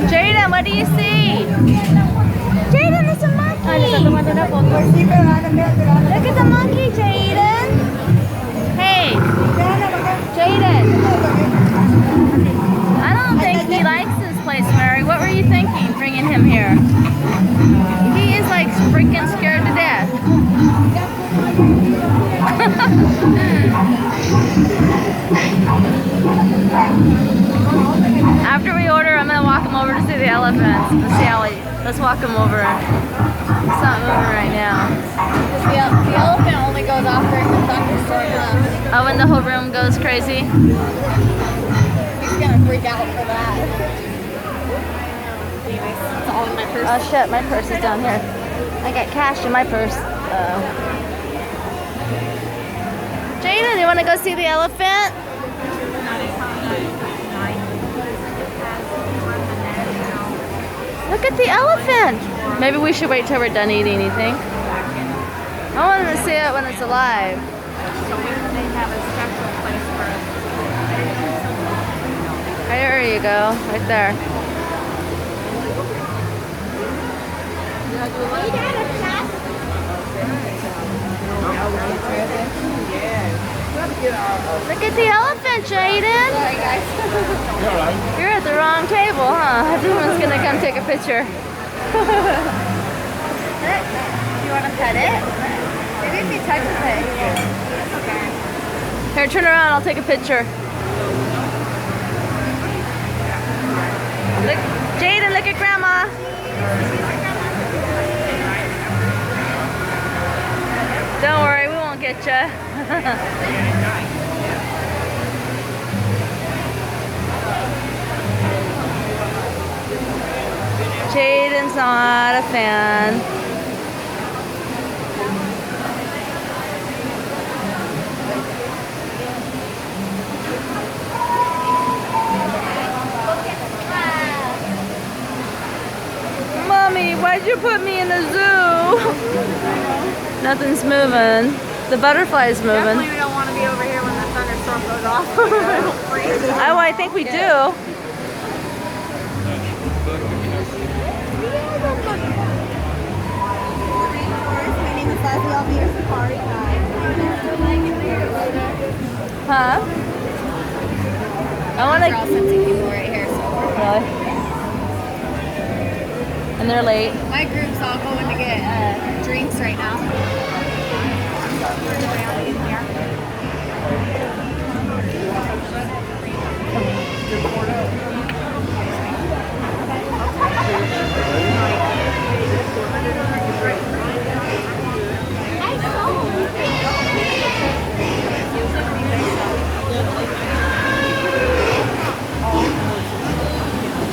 Jaden, what do you see? Jaden, it's a monkey. Look at the monkey, Jaden. Hey, Jaden. I don't think he likes this place, Mary. What were you thinking bringing him here? He is like freaking scared to death. After we order, I'm gonna walk him over to see the elephants. Let's walk him over. It's not moving right now. The elephant only goes off during the thunderstorm. Oh, when the whole room goes crazy? He's gonna freak out for that. Anyways, it's all in my purse. Oh shit, my purse is down here. I got cash in my purse. Jaden, you wanna go see the elephant? Look at the elephant! Maybe we should wait till we're done eating, you think? I want to see it when it's alive. So they have a special place for us. There you go, right there. Look at the elephant, Jaden! Sorry, guys. You're at the wrong table, huh? Everyone's gonna come take a picture. Do you want to pet it? Maybe if he touches it. Yeah. Okay. Here, turn around, I'll take a picture. Look, Jaden, look at Grandma. Don't worry, we won't get you. Jaden's not a fan. Mommy, why'd you put me in a zoo? Nothing's moving. The butterfly's moving. Definitely we don't want to be over here when the thunderstorm goes off. Oh, I think we do. Huh? I want to. People right here, so. Really? And they're late. My group's all going to get drinks right now.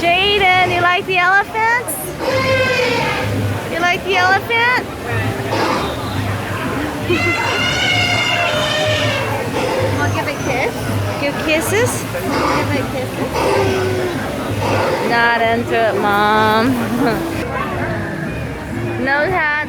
Jaden, you like the elephants? You like the elephant? Want to give it a kiss? Give kisses? Give it kisses. Not into it, Mom. No hat.